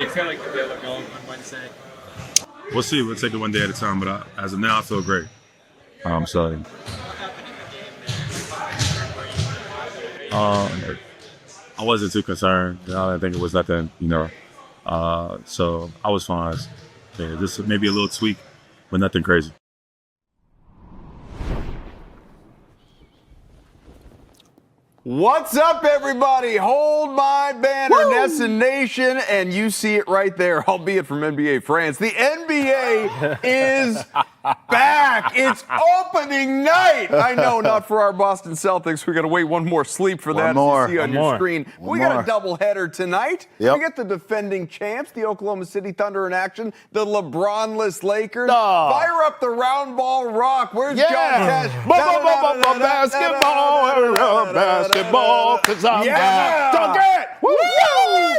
You feel like you'll be able to go on Wednesday? We'll see. We'll take it one day at a time. But as of now, I feel great. So, I wasn't too concerned. I didn't think it was nothing, so I was fine. Yeah, just maybe a little tweak, but nothing crazy. What's up, everybody? Hold my banner, Nesson Nation, and you see it right there, albeit from NBA France. The NBA is back. It's opening night. I know, not for our Boston Celtics. We got to wait one more sleep for that to see on your screen. We got a doubleheader tonight. Yep. We got the defending champs, the Oklahoma City Thunder in action, the LeBron-less Lakers. Fire up the round ball rock. Where's John Cash? Basketball, because I'm dunk it! Woo!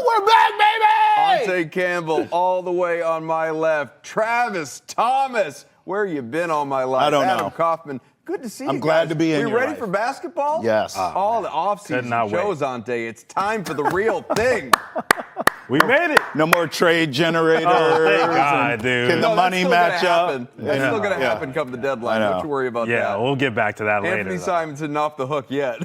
We're back, baby! Ountae Campbell all the way on my left. Travis Thomas, where you been all my life? I don't know. Adam Kaufman, good to see you. I'm glad to be in your your ready life. for basketball? Yes. All the offseason shows, Ountae. It's time for the real thing. We made it. No more trade generators. Oh, thank God, dude. Can the money match up? That's still going to happen come the deadline. Don't you worry about that. Yeah, we'll get back to that later. Anthony Simonson off the hook yet.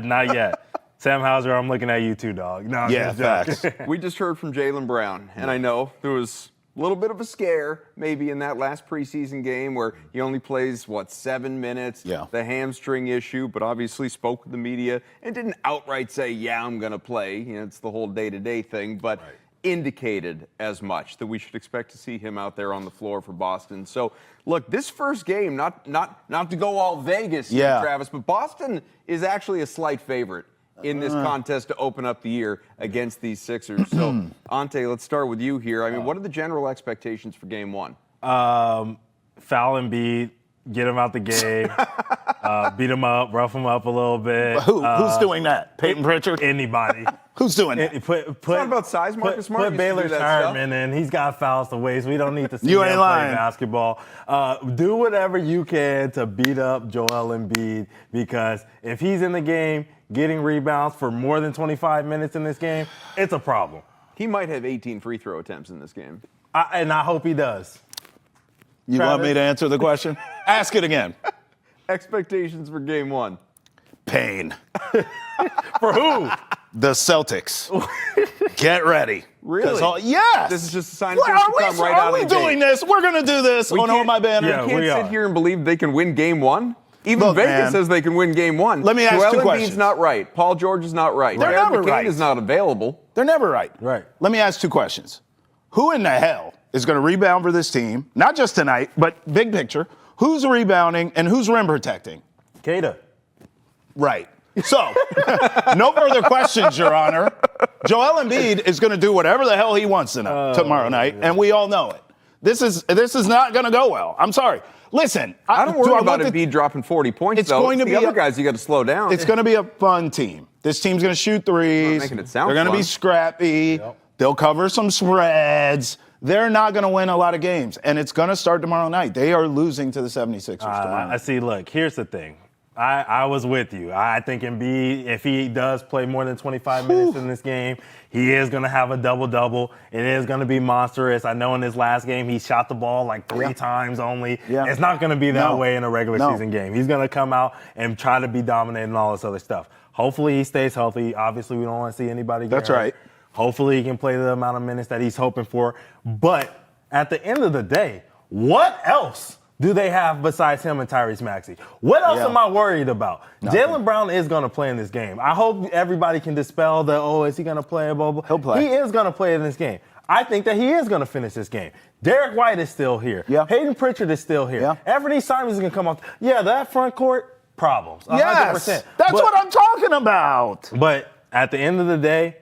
Not yet. Sam Hauser, I'm looking at you too, dog. No, yeah, facts. We just heard from Jaylen Brown, and I know there was a little bit of a scare maybe in that last preseason game where he only plays, 7 minutes, the hamstring issue, but obviously spoke with the media and didn't outright say, yeah, I'm going to play. It's the whole day-to-day thing, but indicated as much that we should expect to see him out there on the floor for Boston. So, look, this first game, not to go all Vegas here, Travis, but Boston is actually a slight favorite in this contest to open up the year against these Sixers. So, Ountae, let's start with you here. I mean, what are the general expectations for game one? Foul Embiid, get him out the game, beat him up, rough him up a little bit. Who's doing that? Peyton Pritchard? Anybody. Who's doing that? It's not about size, Marcus Smart. Put Baylor Sherman in. He's got fouls to waste. We don't need to see You him ain't play lying. basketball. Do whatever you can to beat up Joel Embiid, because if he's in the game getting rebounds for more than 25 minutes in this game, it's a problem. He might have 18 free throw attempts in this game. And I hope he does. You want me to answer the question? Ask it again. Expectations for game one. Pain. For who? The Celtics. Get ready. Really? Yes. This is just a sign of things to come right out of the gate. Are we doing this? We're going to do this on Hold My Banner. Yeah, You can't sit here and believe they can win game one. Even Look, Vegas man, says they can win game one. Let me ask Joel two Embiid's questions. not right. Paul George is not right. They're Jared never McCain right. is not available. They're never right. Right. Let me ask two questions. Who in the hell is going to rebound for this team? Not just tonight, but big picture. Who's rebounding and who's rim protecting? Kata. Right. So, no further questions, Your Honor. Joel Embiid is going to do whatever the hell he wants tomorrow night, and we all know it. This is not going to go well. I'm sorry. Listen, I don't worry about Embiid dropping 40 points, It's going to be the other guys you got to slow down. It's going to be a fun team. This team's going to shoot threes. Making it sound They're going to be scrappy. Yep. They'll cover some spreads. They're not going to win a lot of games, and it's going to start tomorrow night. They are losing to the 76ers tomorrow night. I see. Look, here's the thing. I was with you. I think Embiid, if he does play more than 25 minutes in this game, he is going to have a double-double. It is going to be monstrous. I know in his last game he shot the ball like 3 times only. Yeah. It's not going to be that way in a regular season game. He's going to come out and try to be dominant and all this other stuff. Hopefully he stays healthy. Obviously we don't want to see anybody get hurt. Right. Hopefully he can play the amount of minutes that he's hoping for. But at the end of the day, what else do they have besides him and Tyrese Maxey? What else am I worried about? Jaylen Brown is going to play in this game. I hope everybody can dispel the, is he going to play? Blah, blah. He'll play. He is going to play in this game. I think that he is going to finish this game. Derek White is still here. Yeah. Hayden Pritchard is still here. Yeah. Anthony Simons is going to come off. Yeah, that front court, problems. 100%. Yes, that's what I'm talking about. But at the end of the day,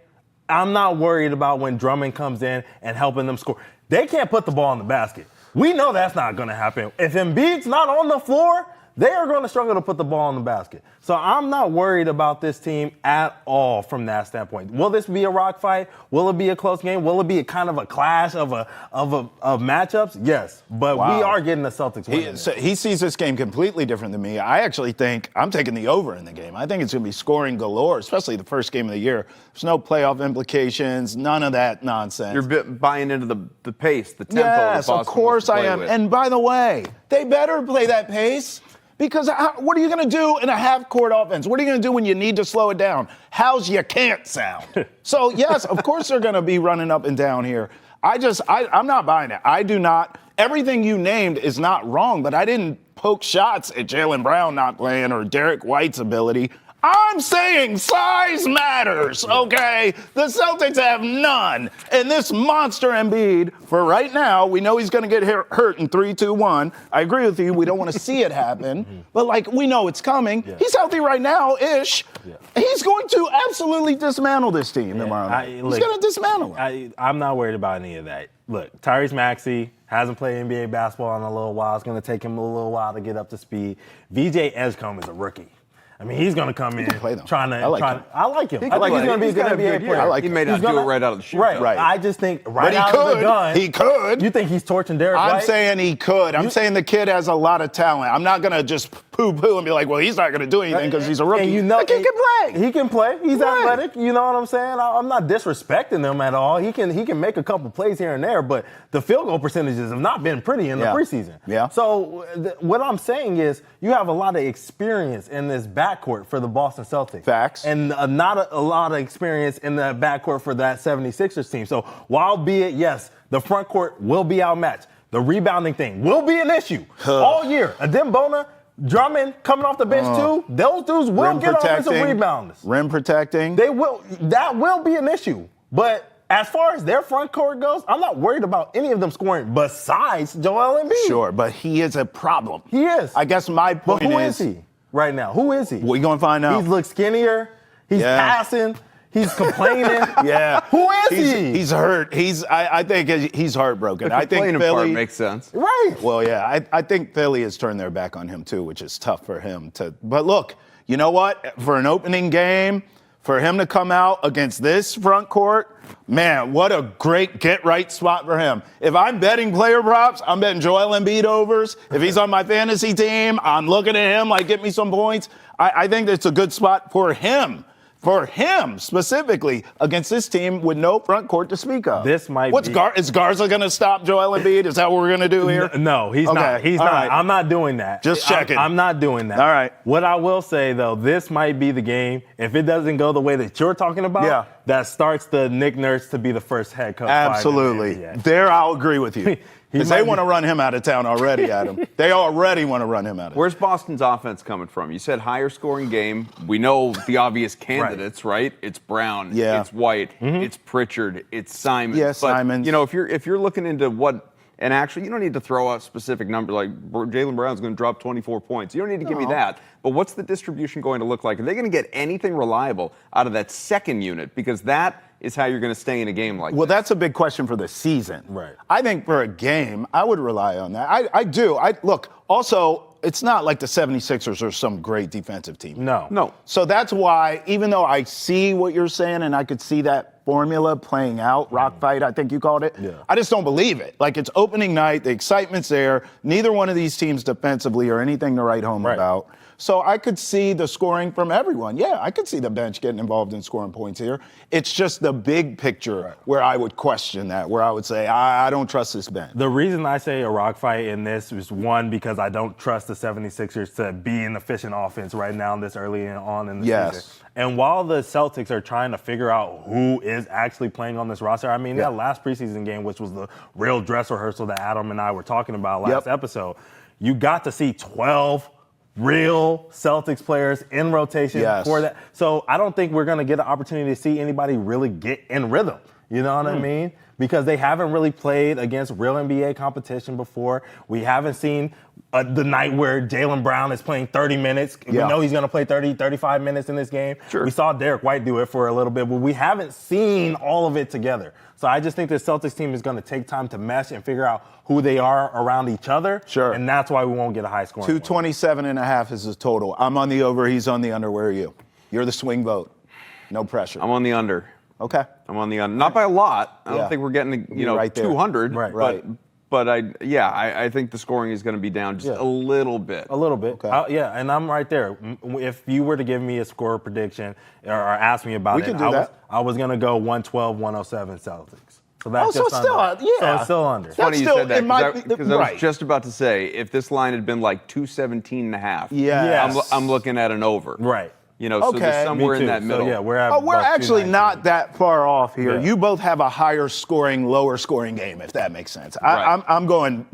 I'm not worried about when Drummond comes in and helping them score. They can't put the ball in the basket. We know that's not going to happen. If Embiid's not on the floor, they are going to struggle to put the ball in the basket. So I'm not worried about this team at all from that standpoint. Will this be a rock fight? Will it be a close game? Will it be a kind of a clash of matchups? Yes, but we are getting the Celtics winning. He sees this game completely different than me. I actually think I'm taking the over in the game. I think it's going to be scoring galore, especially the first game of the year. There's no playoff implications, none of that nonsense. You're buying into the pace, the tempo. Yes, of course I am. And by the way, they better play that pace. Because what are you going to do in a half-court offense? What are you going to do when you need to slow it down? How's you can't sound? So, yes, of course they're going to be running up and down here. I'm not buying it. I do not. Everything you named is not wrong, but I didn't poke shots at Jaylen Brown not playing or Derek White's ability. I'm saying size matters, okay? The Celtics have none. And this monster Embiid, for right now, we know he's going to get hurt in 3, 2, 1. I agree with you. We don't want to see it happen. But, we know it's coming. Yeah. He's healthy right now-ish. Yeah. He's going to absolutely dismantle this team tomorrow night. He's going to dismantle them. I'm not worried about any of that. Look, Tyrese Maxey hasn't played NBA basketball in a little while. It's going to take him a little while to get up to speed. VJ Edgecombe is a rookie. I mean, he's going to come in trying to. I like him. I like him. I think he's going to be a good NBA player. I like him. He may not do it right out of the chute. Right. I just think out of the gun. He could. You think he's torching Derek White? I'm saying he could. I'm saying the kid has a lot of talent. I'm not going to just poo-poo and be like, well, he's not going to do anything because he's a rookie. And you know, he can play. He can play. He's athletic. You know what I'm saying? I'm not disrespecting him at all. He can make a couple plays here and there, but the field goal percentages have not been pretty in the preseason. Yeah. So what I'm saying is you have a lot of experience in this backcourt for the Boston Celtics. Facts. And not a lot of experience in the backcourt for that 76ers team. So while be it, yes, the front court will be outmatched. The rebounding thing will be an issue all year. Adembona, Drummond coming off the bench too. Those dudes will get offensive rebounds. Rim protecting. They will. That will be an issue. But as far as their front court goes, I'm not worried about any of them scoring besides Joel Embiid. Sure, but he is a problem. He is. I guess my point is. But who is he right now? Who is he? What are you going to find out? He's looked skinnier. He's passing. He's complaining. Yeah. Who is he? He's hurt. I think he's heartbroken. I think Philly part makes sense. Right. Well, yeah. I think Philly has turned their back on him too, which is tough for him to. But look, you know what? For an opening game, for him to come out against this front court, man, what a great get-right spot for him. If I'm betting player props, I'm betting Joel Embiid overs. If he's on my fantasy team, I'm looking at him like, get me some points. I think it's a good spot for him. For him specifically against this team with no front court to speak of. This might is Garza going to stop Joel Embiid? Is that what we're going to do here? No, he's not. He's not. Right. I'm not doing that. Just checking. I'm not doing that. All right. What I will say, though, this might be the game, if it doesn't go the way that you're talking about, that starts the Nick Nurse to be the first head coach. Absolutely. There, I'll agree with you. Because they want to run him out of town already, Adam. They already want to run him out of town. Where's Boston's offense coming from? You said higher scoring game. We know the obvious candidates, right? It's Brown, it's White, it's Pritchard, it's Simon. Yes, Simon. You know, if you're looking into what, and actually you don't need to throw out specific numbers like Jaylen Brown's going to drop 24 points. You don't need to give me that. But what's the distribution going to look like? Are they going to get anything reliable out of that second unit? Because that is how you're going to stay in a game like that. Well, that's a big question for the season. Right. I think for a game, I would rely on that. I do. Look, also, it's not like the 76ers are some great defensive team. No. So that's why, even though I see what you're saying and I could see that formula playing out, rock fight, I think you called it, I just don't believe it. Like, it's opening night, the excitement's there. Neither one of these teams defensively are anything to write home about. So I could see the scoring from everyone. Yeah, I could see the bench getting involved in scoring points here. It's just the big picture where I would question that, where I would say, I don't trust this bench. The reason I say a rock fight in this is, one, because I don't trust the 76ers to be an efficient offense right now this early on in the season. And while the Celtics are trying to figure out who is actually playing on this roster, I mean, that last preseason game, which was the real dress rehearsal that Adam and I were talking about last episode, you got to see 12 real Celtics players in rotation for that. So I don't think we're going to get an opportunity to see anybody really get in rhythm. You know what I mean? Because they haven't really played against real NBA competition before. We haven't seen the night where Jaylen Brown is playing 30 minutes. We know he's going to play 30, 35 minutes in this game. Sure. We saw Derek White do it for a little bit, but we haven't seen all of it together. So I just think the Celtics team is going to take time to mesh and figure out who they are around each other. Sure. And that's why we won't get a high scoring. 227.5 is the total. I'm on the over. He's on the under. Where are you? You're the swing vote. No pressure. I'm on the under. Okay. I'm on the under. Not by a lot. I don't think we're getting, right there. 200. Right. But I think the scoring is going to be down just a little bit. A little bit. Okay. And I'm right there. If you were to give me a score prediction or ask me about I was going to go 112-107 Celtics. So that's so it's still, So it's still under. Funny you said that because I was right. just about to say if this line had been like 217.5, Yes. I'm looking at an over. Right. So there's somewhere in that middle. So yeah, we're actually not that far off here. Yeah. You both have a higher scoring, lower scoring game, if that makes sense. Right. I'm going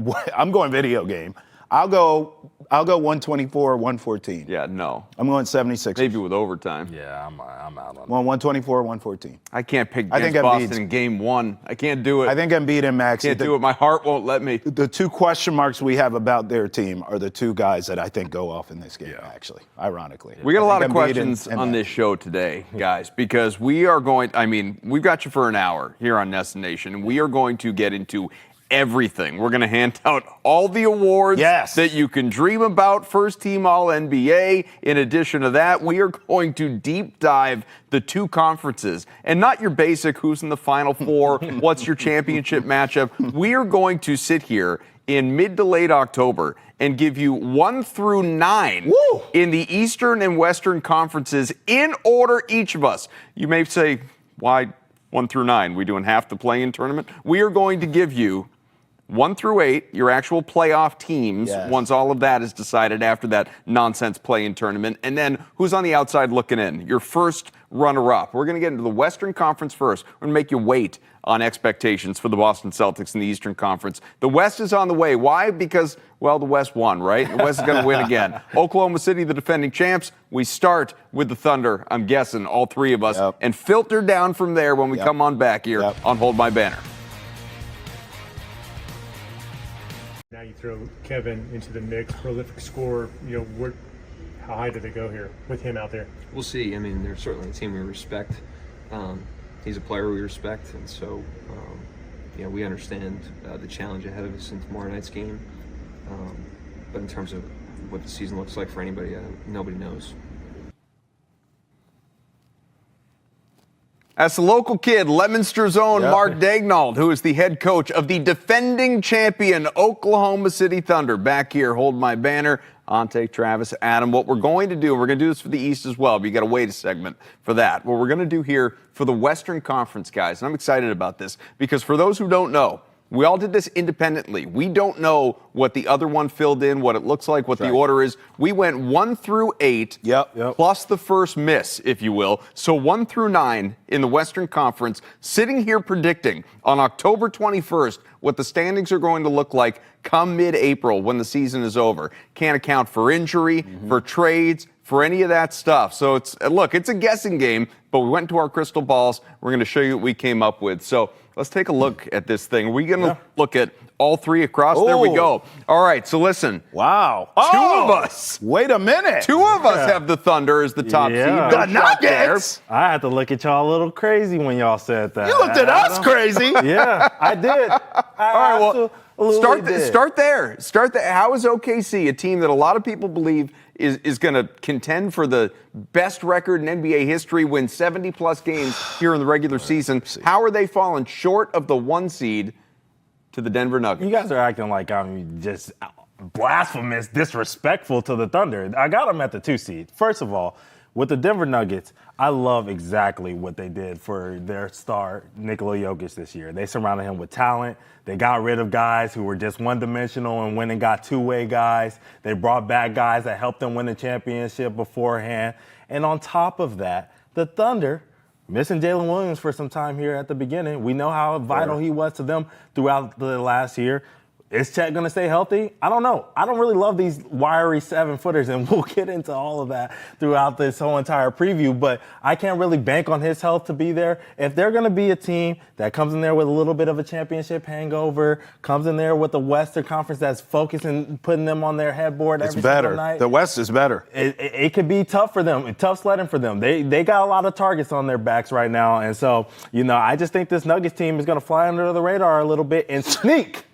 video game. I'll go 124, 114. Yeah, no. I'm going 76. Maybe with overtime. Yeah, I'm out on that. 124, 114. I can't pick I think against Boston Embiid's- in game one. I can't do it. I think Embiid and Max. can't do it. My heart won't let me. The two question marks we have about their team are the two guys that I think go off in this game, actually, ironically. We got a I lot think of Embiid questions and on Max. this show today, guys, because we are going, we've got you for an hour here on Nest Nation, and we are going to get into everything. We're going to hand out all the awards that you can dream about, first team All-NBA. In addition to that, we are going to deep dive the two conferences, and not your basic who's in the Final Four, what's your championship matchup. We are going to sit here in mid to late October and give you 1 through 9 in the Eastern and Western conferences in order, each of us. You may say, why 1 through 9? We doing half the play-in tournament? We are going to give you 1 through 8, your actual playoff teams, once all of that is decided after that nonsense play-in tournament. And then who's on the outside looking in? Your first runner-up. We're going to get into the Western Conference first. We're going to make you wait on expectations for the Boston Celtics in the Eastern Conference. The West is on the way. Why? Because, the West won, right? The West is going to win again. Oklahoma City, the defending champs. We start with the Thunder, I'm guessing, all three of us, and filter down from there when we come on back here on Hold My Banner. Now you throw Kevin into the mix, prolific scorer. How high do they go here with him out there? We'll see. They're certainly a team we respect. He's a player we respect, and so we understand the challenge ahead of us in tomorrow night's game. But in terms of what the season looks like for anybody, nobody knows. As the local kid, Leominster's own Mark Daignault, who is the head coach of the defending champion Oklahoma City Thunder. Back here, Hold My Banner. Ountae, Travis, Adam. What we're going to do, we're going to do this for the East as well, but you got to wait a segment for that. What we're going to do here for the Western Conference, guys, and I'm excited about this, because for those who don't know, we all did this independently. We don't know what the other one filled in, what it looks like, what the order is. We went 1 through 8, plus the first miss, if you will. So 1 through 9 in the Western Conference, sitting here predicting on October 21st what the standings are going to look like come mid-April when the season is over. Can't account for injury, for trades, for any of that stuff. So it's a guessing game, but we went into our crystal balls. We're going to show you what we came up with. So let's take a look at this thing. Are we going to look at all three across? There we go. All right, so listen. Wow. Two of us. Wait a minute. Two of us have the Thunder as the top seed. The Nuggets. I had to look at y'all a little crazy when y'all said that. You looked at us crazy. Yeah, I did. All right, start there. How is OKC, a team that a lot of people believe is going to contend for the best record in NBA history, win 70-plus games here in the regular season? How are they falling short of the 1 seed to the Denver Nuggets? You guys are acting like I'm just blasphemous, disrespectful to the Thunder. I got them at the 2 seed. First of all, with the Denver Nuggets, I love exactly what they did for their star, Nikola Jokic, this year. They surrounded him with talent. They got rid of guys who were just one-dimensional and went and got two-way guys. They brought back guys that helped them win the championship beforehand. And on top of that, the Thunder, missing Jalen Williams for some time here at the beginning, we know how vital he was to them throughout the last year. Is Chet going to stay healthy? I don't know. I don't really love these wiry 7-footers, and we'll get into all of that throughout this whole entire preview, but I can't really bank on his health to be there. If they're going to be a team that comes in there with a little bit of a championship hangover, comes in there with the Western Conference that's focusing, putting them on their headboard every single night. The West is better. It could be tough for them, tough sledding for them. They got a lot of targets on their backs right now, and so, I just think this Nuggets team is going to fly under the radar a little bit and sneak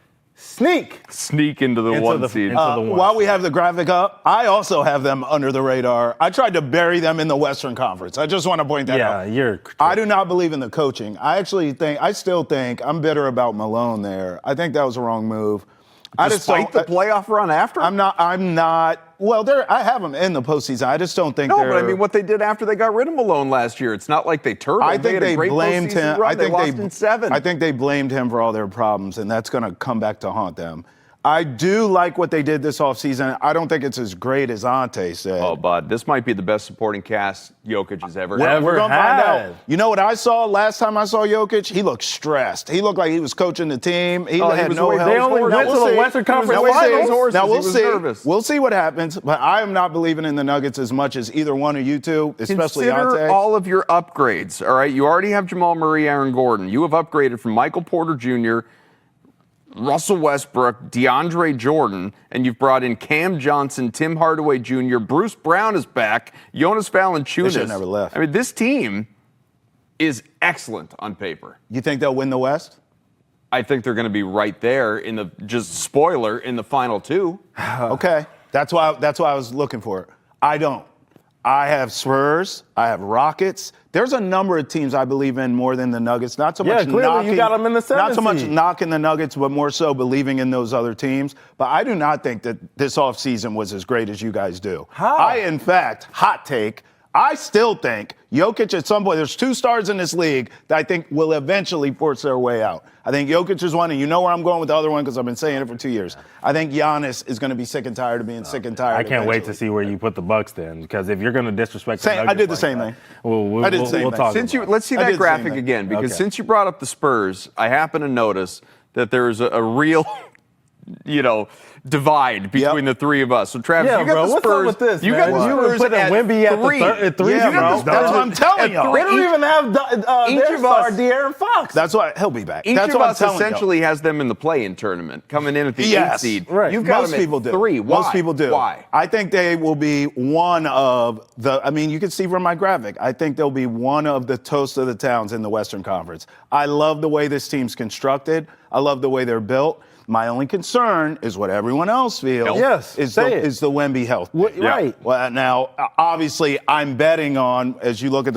into the one seed. While we have the graphic up, I also have them under the radar. I tried to bury them in the Western Conference. I just want to point that out. I do not believe in the coaching. I still think I'm bitter about Malone there. I think that was a wrong move. Despite the playoff run after? I'm not. Well, I have them in the postseason. I just don't think they're. No, but I mean, what they did after they got rid of Malone last year, it's not like they turtled. I think they blamed him. I think they lost in 7. I think they blamed him for all their problems, and that's going to come back to haunt them. I do like what they did this offseason. I don't think it's as great as Ountae said. Oh, bud, this might be the best supporting cast Jokic has ever had. We're going to find out. You know what I saw last time I saw Jokic? He looked stressed. He looked like he was coaching the team. He had no help. They only went to the Western Conference Finals. Now we'll see. We'll see what happens. But I am not believing in the Nuggets as much as either one of you two, especially Ountae. Consider all of your upgrades, all right? You already have Jamal Murray, Aaron Gordon. You have upgraded from Michael Porter Jr., Russell Westbrook, DeAndre Jordan, and you've brought in Cam Johnson, Tim Hardaway Jr., Bruce Brown is back, Jonas Valanciunas. They never left. I mean, this team is excellent on paper. You think they'll win the West? I think they're going to be right there in the, just spoiler, in the final 2. Okay. That's why I was looking for it. I don't. I have Spurs. I have Rockets. There's a number of teams I believe in more than the Nuggets. Not so much clearly you got them in the 7th Not so much knocking the Nuggets, but more so believing in those other teams. But I do not think that this offseason was as great as you guys do. How? In fact, hot take, I still think Jokic at some point, there's 2 stars in this league that I think will eventually force their way out. I think Jokic is one, and you know where I'm going with the other one because I've been saying it for 2 years. I think Giannis is going to be sick and tired of being sick and tired. I can't wait to see where you put the Bucks then, because if you're going to disrespect the Nuggets, I did the same thing. I did the same thing. Let's see that graphic again, because since you brought up the Spurs, I happen to notice that there's a real, divide between the 3 of us. So, Travis, you got the Spurs. What's up with this, you got the Spurs at Wemby at 3. Yeah, bro. That's what I'm telling you. They don't even have their star, De'Aaron Fox. That's why he'll be back. Each That's of what us I'm telling essentially has them in the play-in tournament, coming in at the 8th seed. Right. You've got Most them people at do. 3. Why? Most people do. Why? I think they will be one of the, you can see from my graphic, I think they'll be one of the toast of the towns in the Western Conference. I love the way this team's constructed. I love the way they're built. My only concern is what everyone else feels. Yes, is the Wemby health. Right. Well, now, obviously, I'm betting on, as you look at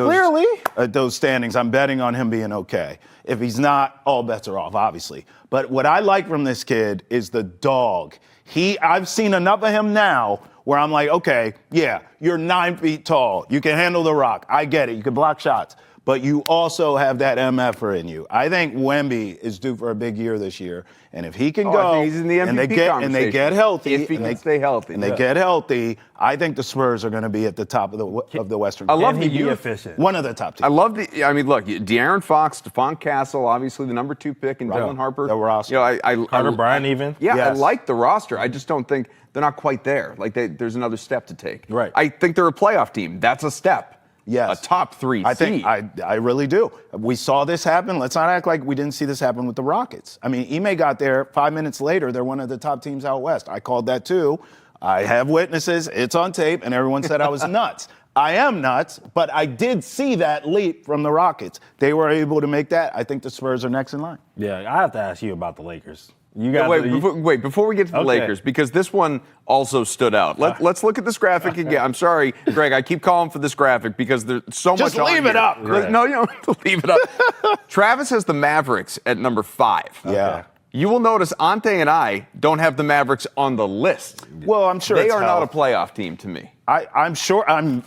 those standings, I'm betting on him being okay. If he's not, all bets are off, obviously. But what I like from this kid is the dog. I've seen enough of him now where I'm like, okay, yeah, you're 9 feet tall. You can handle the rock. I get it. You can block shots. But you also have that MFer in you. I think Wemby is due for a big year this year. And if he can go, I think he's in the MVP and they get healthy, if he can stay healthy, and they get healthy, I think the Spurs are going to be at the top of the Western. I love the efficient. One of the top teams. I love look, De'Aaron Fox, Stephon Castle, obviously the number 2 pick, and Dylan Harper. The roster. Carter Bryant even. Yeah, yes. I like the roster. I just don't think they're not quite there. Like there's another step to take. Right. I think they're a playoff team. That's a step. Yes. A top 3 seed. I really do. We saw this happen. Let's not act like we didn't see this happen with the Rockets. Ime got there 5 minutes later. They're one of the top teams out west. I called that too. I have witnesses. It's on tape, and everyone said I was nuts. I am nuts, but I did see that leap from the Rockets. They were able to make that. I think the Spurs are next in line. Yeah, I have to ask you about the Lakers. Before we get to the Lakers, because this one also stood out. Let's look at this graphic again. I'm sorry, Greg, I keep calling for this graphic because there's so much on Just leave it up, Greg. No, you don't have to leave it up. Travis has the Mavericks at number 5. Yeah. You will notice Ountae and I don't have the Mavericks on the list. Well, I'm sure they are not a playoff team to me. I'm sure. I'm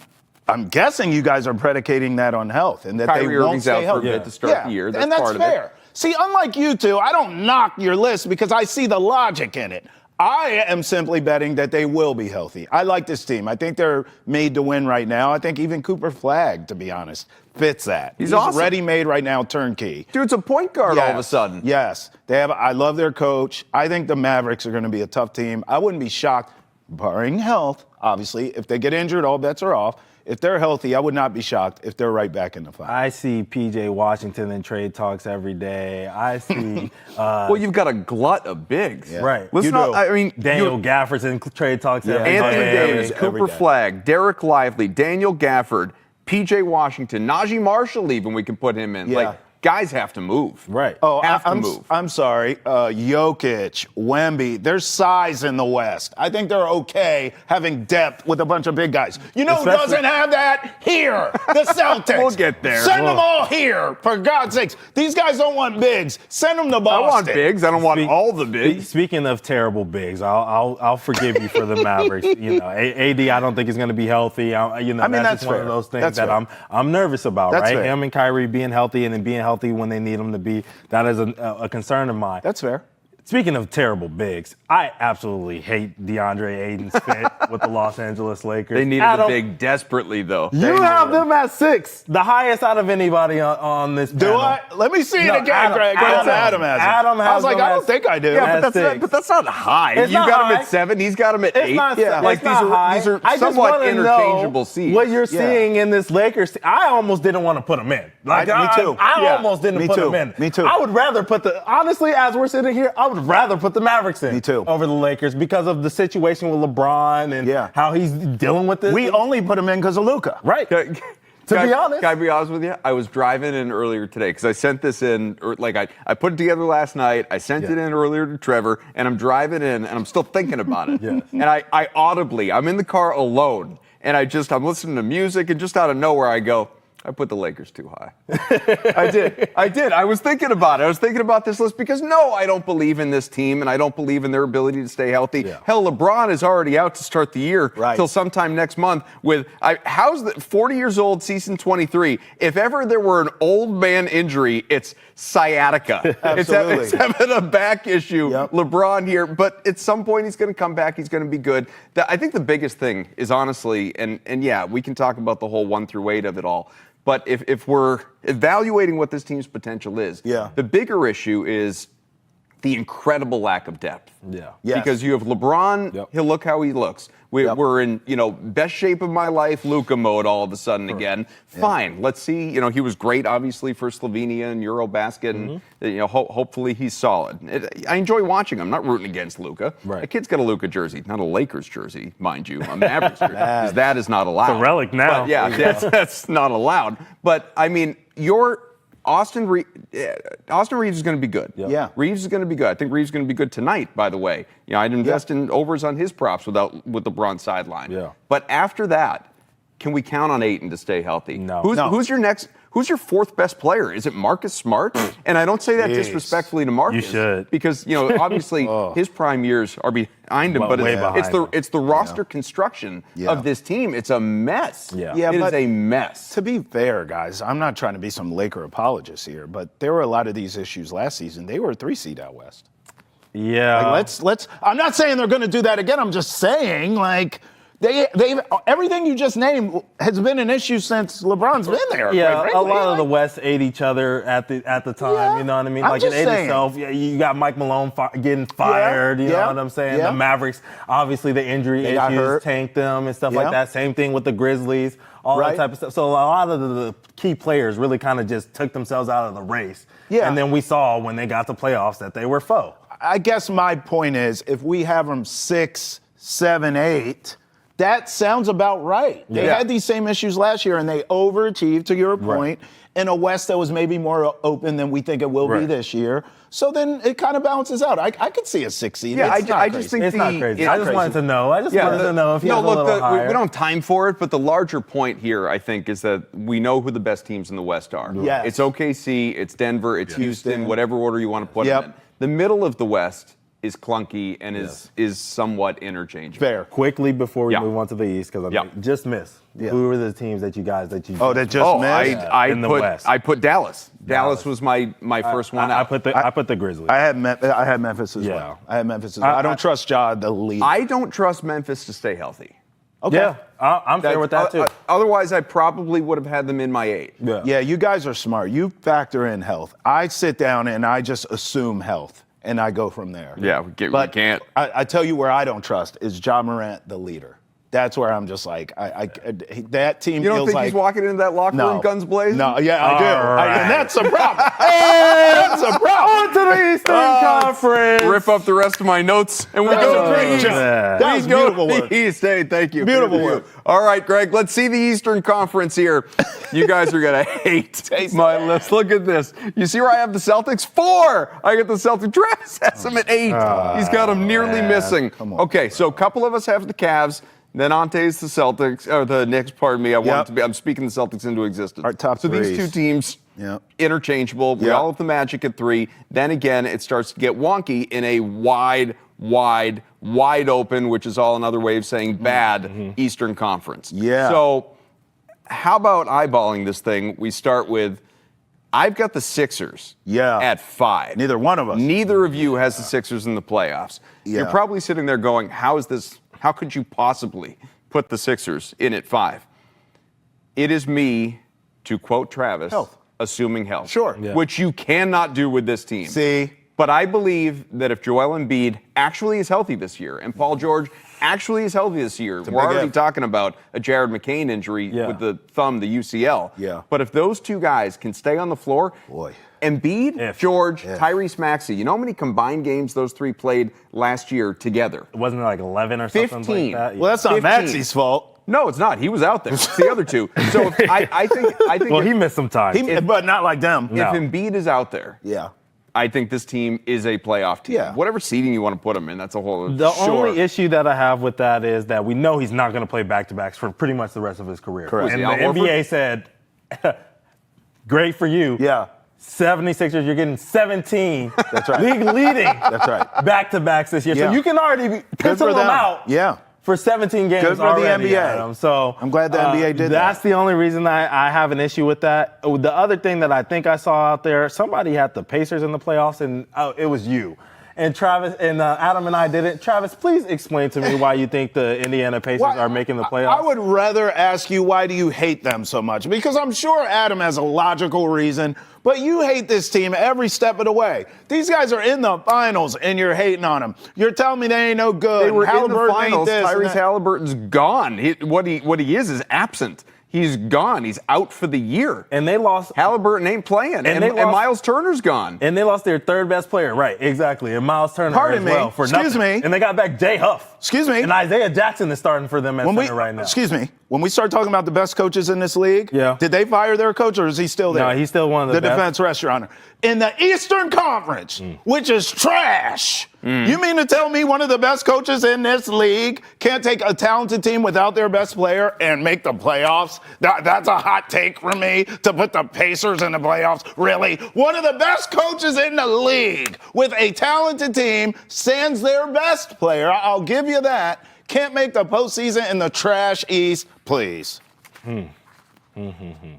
guessing you guys are predicating that on health and that Kyrie they won't Irving's stay out for healthy. a bit to start the year. That's and that's part fair. of it. See, unlike you two, I don't knock your list because I see the logic in it. I am simply betting that they will be healthy. I like this team. I think they're made to win right now. I think even Cooper Flagg, to be honest, fits that. He's awesome. Ready-made right now, turnkey. Dude's a point guard all of a sudden. Yes. I love their coach. I think the Mavericks are going to be a tough team. I wouldn't be shocked, barring health, obviously. If they get injured, all bets are off. If they're healthy, I would not be shocked if they're right back in the fight. I see P.J. Washington in trade talks every day. I see. Well, you've got a glut of bigs. Yeah. Right. Let's not. I mean, Daniel Gafford's in trade talks every day. Anthony Davis, every Cooper day. Flagg, Derek Lively, Daniel Gafford, P.J. Washington, Najee Marshall. Even we can put him in. Yeah. Like, guys have to move. Right. Oh, have to move. I'm sorry. Jokic, Wemby, there's size in the West. I think they're okay having depth with a bunch of big guys. You know who doesn't have that? Here, the Celtics. We'll get there. Send them all here, for God's sakes. These guys don't want bigs. Send them to I Boston. want bigs. I don't want all the bigs. Speaking of terrible bigs, I'll forgive you for the Mavericks. You know, AD, I don't think is going to be healthy. That's that's just one fair. of those things That's that fair. I'm nervous about. That's right, fair. him and Kyrie being healthy and then being healthy when they need them to be. That is a concern of mine. That's fair. Speaking of terrible bigs, I absolutely hate DeAndre Ayton's fit with the Los Angeles Lakers. They needed a big desperately, though. You have them at 6, the highest out of anybody on this Do panel. I? Let me see No, it again, Greg. Adam has it. Adam has I was like, them I don't as- think I do. Yeah, That's but that's not high. It's You not got him high. at 7. He's got him at 8. It's not, like it's not these high. are I just somewhat wanna interchangeable know seeds. what you're seeing in this Lakers team. I almost didn't want to put them in. Like, me too. I Yeah. almost didn't Me put too. them in. Me too. I would rather honestly, as we're sitting here, I would rather put the Mavericks in. Me too. Over the Lakers because of the situation with LeBron and how he's dealing with it. We only put him in because of Luka. Right. To be honest. Can I be honest with you? I was driving in earlier today because I sent this in, I put it together last night. I sent it in earlier to Trevor, and I'm driving in, and I'm still thinking about it. Yes. And I audibly, I'm in the car alone, and I'm listening to music, and just out of nowhere, I go, I put the Lakers too high. I did. I was thinking about it. I was thinking about this list because, no, I don't believe in this team, and I don't believe in their ability to stay healthy. Yeah. Hell, LeBron is already out to start the year till sometime next month with, how's the 40 years old, season 23? If ever there were an old man injury, it's sciatica. Absolutely. It's having a back issue. Yep. LeBron here, but at some point he's going to come back. He's going to be good. I think the biggest thing is honestly, and yeah, we can talk about the whole 1 through 8 of it all. But if we're evaluating what this team's potential is, the bigger issue is the incredible lack of depth. Yeah. Yes. Because you have LeBron, he'll look how he looks. We're in, best shape of my life, Luka mode all of a sudden again. Fine. Let's see. He was great, obviously, for Slovenia and Eurobasket, and hopefully he's solid. I enjoy watching him. I'm not rooting against Luka. Right. The kid's got a Luka jersey, not a Lakers jersey, mind you, a Mavericks jersey. 'Cause that is not allowed. It's a relic now. But, yeah, that's not allowed. But I mean, Austin Reeves is going to be good. Yeah. Reeves is going to be good. I think Reeves is going to be good tonight, by the way. I'd invest in overs on his props with LeBron sideline. Yeah. But after that, can we count on Ayton to stay healthy? No. Who's your fourth best player? Is it Marcus Smart? And I don't say that disrespectfully to Marcus. You should. Because, obviously his prime years are behind him, but way behind him. it's the roster construction of this team. It's a mess. Yeah. Yeah, It but is a mess. To be fair, guys, I'm not trying to be some Laker apologist here, but there were a lot of these issues last season. They were a 3 seed out west. Yeah. Let's. I'm not saying they're going to do that again. I'm just saying, they everything you just named has been an issue since LeBron's been there. Yeah, a lot of the West ate each other at the time. Yeah. You know what I mean? I'm Like just it ate saying. itself. Yeah, you got Mike Malone getting fired. You know what I'm saying? Yeah. The Mavericks, obviously, the injury They got issues hurt. tanked them and stuff Yeah. like that. Same thing with the Grizzlies. All that type of stuff. So a lot of the key players really kind of just took themselves out of the race. Yeah. And then we saw when they got to playoffs that they were faux. I guess my point is, if we have them 6, 7, 8, that sounds about right. They had these same issues last year, and they overachieved, to your point, in a West that was maybe more open than we think it will be this year. So then it kind of balances out. I could see a 6 seed. Yeah, It's not I crazy. just think It's not crazy. I just wanted to know. I just wanted to know if you no, had a look, little higher. we don't have time for it, but the larger point here, I think, is that we know who the best teams in the West are. Yes. It's OKC, it's Denver, it's Houston, whatever order you want to put them in. The middle of the West is clunky and is somewhat interchangeable. Fair. Quickly before we Yeah. move on to the East, because Yeah. just miss. Yeah. Who are the teams that you that just Oh, missed? in the West? I put Dallas. Dallas was my first one out. I put the Grizzlies. I had Memphis as Yeah. well. I had Memphis as well. I don't trust Ja, the lead. I don't trust Memphis to stay healthy. Okay. Yeah, I'm fair with that too. Otherwise, I probably would have had them in my 8. Yeah, you guys are smart. You factor in health. I sit down and I just assume health, and I go from there. Yeah, we can't. I tell you where I don't trust is Ja Morant, the leader. That's where I'm just like, that team You don't feels think like he's walking into that locker room guns blazing? No, yeah, I do. right. And that's a problem. That's a problem. On to the Eastern Conference. Rip up the rest of my notes, and we go to the East. That was We go beautiful to work. the East. Hey, thank you. Beautiful Good work. review. All right, Greg, let's see the Eastern Conference here. You guys are going to hate my list. Look at this. You see where I have the Celtics? 4. I get the Celtics. Travis has them at 8. He's got them nearly missing. Come on. Okay, so a couple of us have the Cavs. Then Ante's the Celtics, or the Knicks, pardon me. I'm speaking the Celtics into existence. Our top so these threes. two teams, Yep. interchangeable. We Yep. all have the Magic at 3. Then again, it starts to get wonky in a wide open, which is all another way of saying bad Eastern Conference. Yeah. So how about eyeballing this thing? We start with, I've got the Sixers at 5. Neither one of us. Neither of you has the Sixers in the playoffs. Yeah. You're probably sitting there going, how could you possibly put the Sixers in at 5? It is me, to quote Travis, Health. assuming health. Sure. Yeah. Which you cannot do with this team. See? But I believe that if Joel Embiid actually is healthy this year, and Paul George actually is healthy this year, we're big already if. talking about a Jared McCain injury with the thumb, the UCL. Yeah. But if those two guys can stay on the floor, Boy. Embiid, George, Tyrese Maxey, you know how many combined games those three played last year together? Wasn't it like 11 or something 15. like that? Well, that's not 15. Maxey's fault. No, it's not. He was out there. It's the other two. So I think Well, he missed some time. But not like them. if Embiid is out there, Yeah. I think this team is a playoff team. Yeah. Whatever seeding you want to put them in, that's a whole. The only issue that I have with that is that we know he's not going to play back-to-backs for pretty much the rest of his career. Correct. And the Al Horford? NBA said, great for you. Yeah. 76ers, you're getting 17. That's right. League leading. That's right. Back-to-backs this year. Yeah. So you can already Good pencil for them them. out. Yeah. For 17 games Good for the already, NBA. Adam. So I'm glad the NBA did That's that. the only reason I have an issue with that. The other thing that I think I saw out there, somebody had the Pacers in the playoffs, and it was you. And Travis and Adam and I did it. Travis, please explain to me why you think the Indiana Pacers are making the playoffs. I would rather ask you, why do you hate them so much? Because I'm sure Adam has a logical reason, but you hate this team every step of the way. These guys are in the finals, and you're hating on them. You're telling me they ain't no good. They were in the Halliburton ain't finals. this and Tyrese that. Halliburton's gone. What he is absent. He's gone. He's out for the year. And they lost. Halliburton ain't playing. And they lost- Miles Turner's gone. And they lost their third best player, right? Exactly, and Miles Turner Pardon as me. well for Excuse nothing. me. And they got back Jay Huff. Excuse me. And Isaiah Jackson is starting for them at When center right now. Excuse me. When we start talking about the best coaches in this league, Yeah. did they fire their coach or is he still there? No, he's still one of the best. defense restaurant. In the Eastern Conference, which is trash, you mean to tell me one of the best coaches in this league can't take a talented team without their best player and make the playoffs? That's a hot take from me to put the Pacers in the playoffs. Really? One of the best coaches in the league with a talented team sends their best player. I'll give you that. Can't make the postseason in the trash East, please. I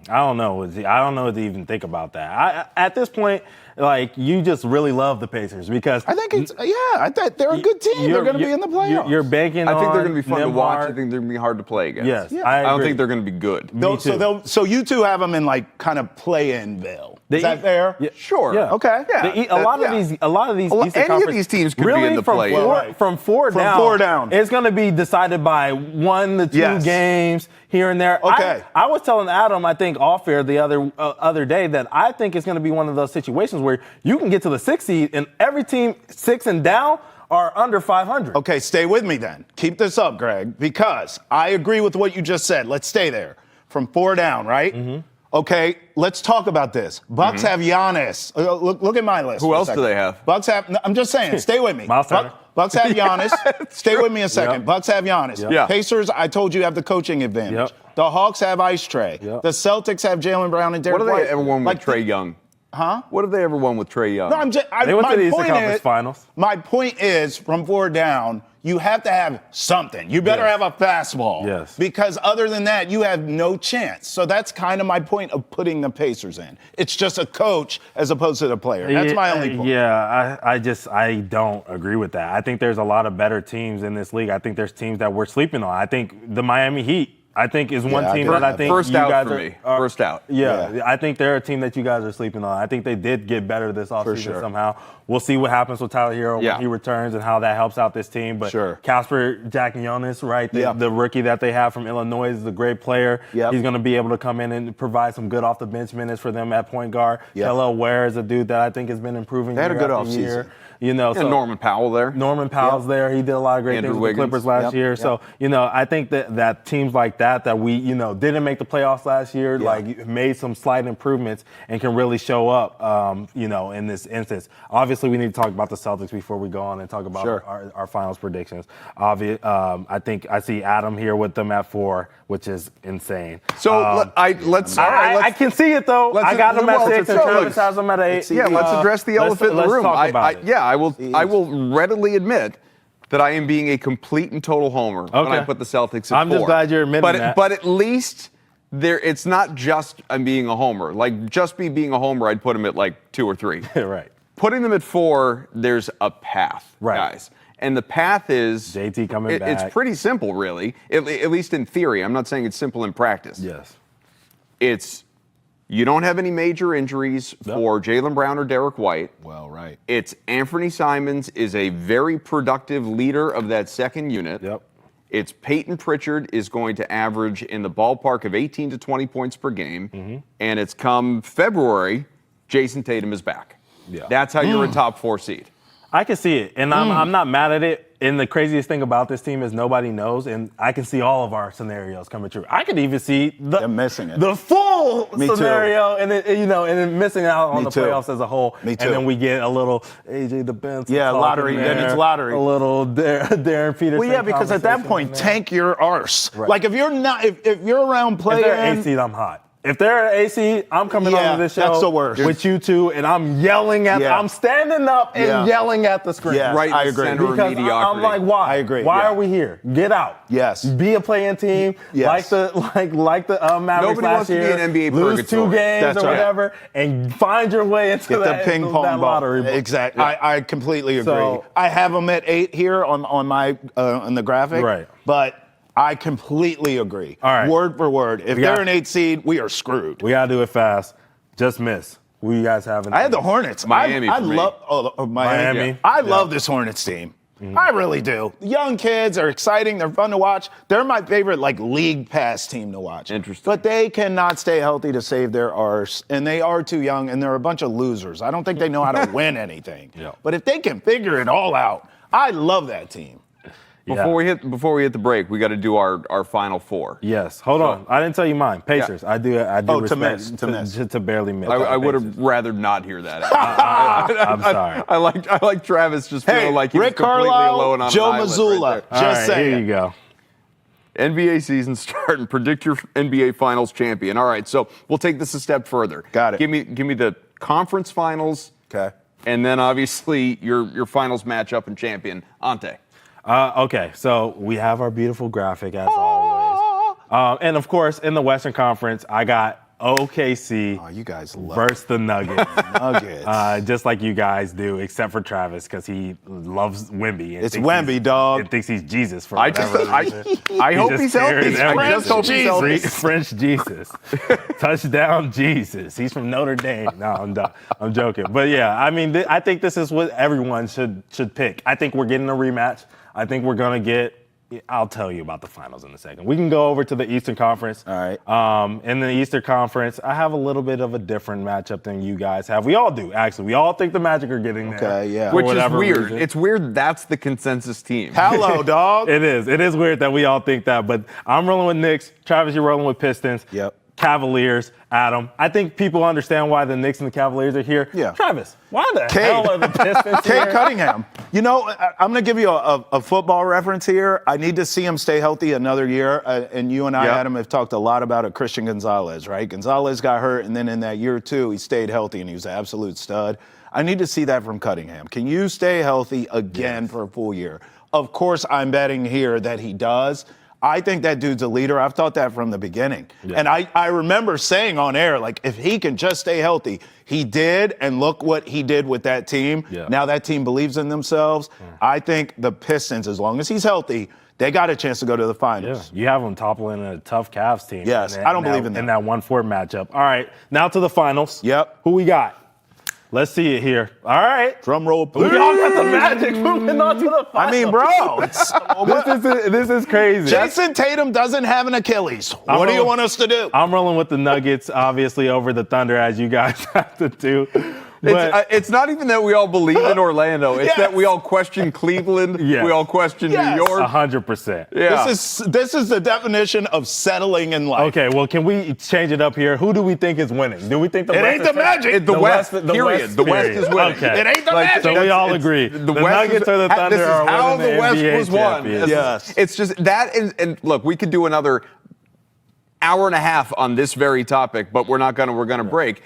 don't know. I don't know what to even think about that. At this point, like, you just really love the Pacers because I think I think they're a good team. They're going to be in the playoffs. You're banking on I think they're going to be fun to watch. I Nembhard. think they're going to be hard to play against. Yes, I I don't agree. think they're going to be good. So you two have them in like kind of play-in-ville. Is that fair? Yeah. Sure. Yeah. Okay. Yeah. A lot of these Eastern any of Conference, these teams could be really in the from play-in. from four down. It's going to be decided by 1 to 2 games here and there. Okay. I was telling Adam, I think off air the other day that I think it's going to be one of those situations where you can get to the 6th seed and every team 6 and down are under 500. Okay, stay with me then. Keep this up, Greg, because I agree with what you just said. Let's stay there. From 4 down, right? Mm-hmm. Okay, let's talk about this. Bucks have Giannis. Look at my list. Who for a else do second. they have? Bucks have. I'm just saying. Stay with me. Miles Turner. Bucks have Giannis. Stay with me a second. Yep. Bucks have Giannis. Yep. Yeah. Pacers, I told you, have the coaching advantage. Yep. The Hawks have Ice Tray. Yep. The Celtics have Jaylen Brown and Derek What do White. they ever won with Like Trae Young? Huh? What have they ever won with Trae Young? No, I'm just. They went to the Eastern point Conference is, Finals. My point is, from 4 down, you have to have something. You better have a fastball. Yes. Because other than that, you have no chance. So that's kind of my point of putting the Pacers in. It's just a coach as opposed to the player. That's my only point. Yeah, I don't agree with that. I think there's a lot of better teams in this league. I think there's teams that we're sleeping on. I think the Miami Heat, I think, is one team that I think first you out guys for me. First out. Yeah, I think they're a team that you guys are sleeping on. I think they did get better this offseason somehow. We'll see what happens with Tyler Hero when he returns and how that helps out this team. But Casper Jackionis, right, the rookie that they have from Illinois, is a great player. He's going to be able to come in and provide some good off-the-bench minutes for them at point guard. Kello Ware is a dude that I think has been improving They had a good year. offseason. You know, and Norman Powell there. Norman Powell's there. He did a lot of great things with the Clippers last year. So, you know, I think that teams like that we, you know, didn't make the playoffs last year, like made some slight improvements and can really show up, you know, in this instance. Obviously, we need to talk about the Celtics before we go on and talk about our finals predictions. I think I see Adam here with them at 4, which is insane. So I can see it, though. I got them at 6 and Travis has them at 8. Yeah, let's address the elephant in the room. Talk about it. I will readily admit that I am being a complete and total homer when I put the Celtics at 4. I'm just glad you're admitting that. But at least it's not just I'm being a homer. Like, just me being a homer, I'd put them at like 2 or 3. Right. Putting them at 4, there's a path, guys. And the path is JT coming back. It's pretty simple, really, at least in theory. I'm not saying it's simple in practice. Yes. It's you don't have any major injuries for Jaylen Brown or Derek White. Well, right. It's Anthony Simons is a very productive leader of that second unit. Yep. It's Peyton Pritchard is going to average in the ballpark of 18 to 20 points per game. Mm-hmm. And it's come February, Jason Tatum is back. Yeah. That's how you're a top 4 seed. I can see it, and I'm not mad at it. And the craziest thing about this team is nobody knows, and I can see all of our scenarios coming true. I could even see the full scenario, and then missing out on the playoffs as a whole. Me too. And then we get a little AJ DeBenz. Yeah, lottery. Then it's lottery. A little Darren Peterson. Well, yeah, because at that point, tank your arse. Right. Like if you're not, if you're around playing, if they're an 8 seed, I'm hot. If they're an AC, I'm coming onto this show that's the worst. with you two, and I'm yelling at I'm standing up and yelling at the screen. Yeah, right, I agree. Because I'm like, why? I agree. Why are we here? Get out. Yes. Be a playing team. Yes. Like the Mavericks last year. Nobody wants to be an NBA lose purgatory. 2 games or whatever, and find your way into that ping pong that lottery. Exactly. I completely agree. So, I have them at 8 here on my on the graphic. Right. But I completely agree. All right. Word for word. If they're an 8 seed, we are screwed. We gotta do it fast. Just miss. Who you guys have? I had the Hornets. Miami. I love Miami. Yeah. I love this Hornets team. Mm-hmm. I really do. Young kids are exciting. They're fun to watch. They're my favorite league pass team to watch. Interesting. But they cannot stay healthy to save their arse, and they are too young, and they're a bunch of losers. I don't think they know how to win anything. Yeah. But if they can figure it all out, I love that team. Before we hit the break, we got to do our final 4. Yes. Hold on. I didn't tell you mine. Pacers. Yeah. I do respect to barely miss. I would have rather not hear that. I'm sorry. I like Travis just feeling like he's Rick completely Carlisle, alone on Joe an island Mazzulla. right there. Just saying. Here you go. NBA season starting. Predict your NBA Finals champion. All right, so we'll take this a step further. Got it. Give me the conference finals. Okay. And then obviously your finals matchup and champion, Ountae. Okay, so we have our beautiful graphic as always. And of course, in the Western Conference, I got OKC you guys love versus the Nuggets. Nuggets. Just like you guys do, except for Travis, because he loves Wemby. It's Wemby, dog. And thinks he's Jesus for whatever reason. I hope he's healthy. I just hope he's healthy. French Jesus. Touchdown Jesus. He's from Notre Dame. No, I'm joking. But yeah, I mean, I think this is what everyone should pick. I think we're getting a rematch. I think we're going to get – I'll tell you about the finals in a second. We can go over to the Eastern Conference. All right. In the Eastern Conference, I have a little bit of a different matchup than you guys have. We all do, actually. We all think the Magic are getting there. Okay, yeah. Which is weird. Reason. It's weird that's the consensus team. Hello, dog. It is. It is weird that we all think that, but I'm rolling with Knicks. Travis, you're rolling with Pistons. Yep. Cavaliers, Adam. I think people understand why the Knicks and the Cavaliers are here. Yeah. Travis, why the hell are the Pistons Cade here? Cunningham. You know, I'm going to give you a football reference here. I need to see him stay healthy another year. And you and I, Adam, have talked a lot about Christian Gonzalez, right? Gonzalez got hurt, and then in that year, too, he stayed healthy, and he was an absolute stud. I need to see that from Cunningham. Can you stay healthy again for a full year? Of course, I'm betting here that he does. I think that dude's a leader. I've thought that from the beginning. Yeah. And I remember saying on air, like, if he can just stay healthy, he did, and look what he did with that team. Yeah. Now that team believes in themselves. I think the Pistons, as long as he's healthy, they got a chance to go to the finals. Yeah. You have them toppling a tough Cavs team. Yes, I don't believe in that. In that 1-4 matchup. All right, now to the finals. Yep. Who we got? Let's see it here. All right. Drum roll, please. We all got the Magic moving on to the finals. I mean, bro. This is crazy. Jason Tatum doesn't have an Achilles. What do you want us to do? I'm rolling with the Nuggets, obviously, over the Thunder, as you guys have to do. It's not even that we all believe in Orlando. It's that we all question Cleveland. Yes. We all question New York. 100%. Yeah. This is the definition of settling in life. Okay, well, can we change it up here? Who do we think is winning? Do we think the West ain't the Magic. The West, period. The West is winning. Okay. It ain't the Magic. So we all agree. The Nuggets or the Thunder are winning the NBA was won. championship. It's just that, and look, we could do another hour and a half on this very topic, but we're going to break.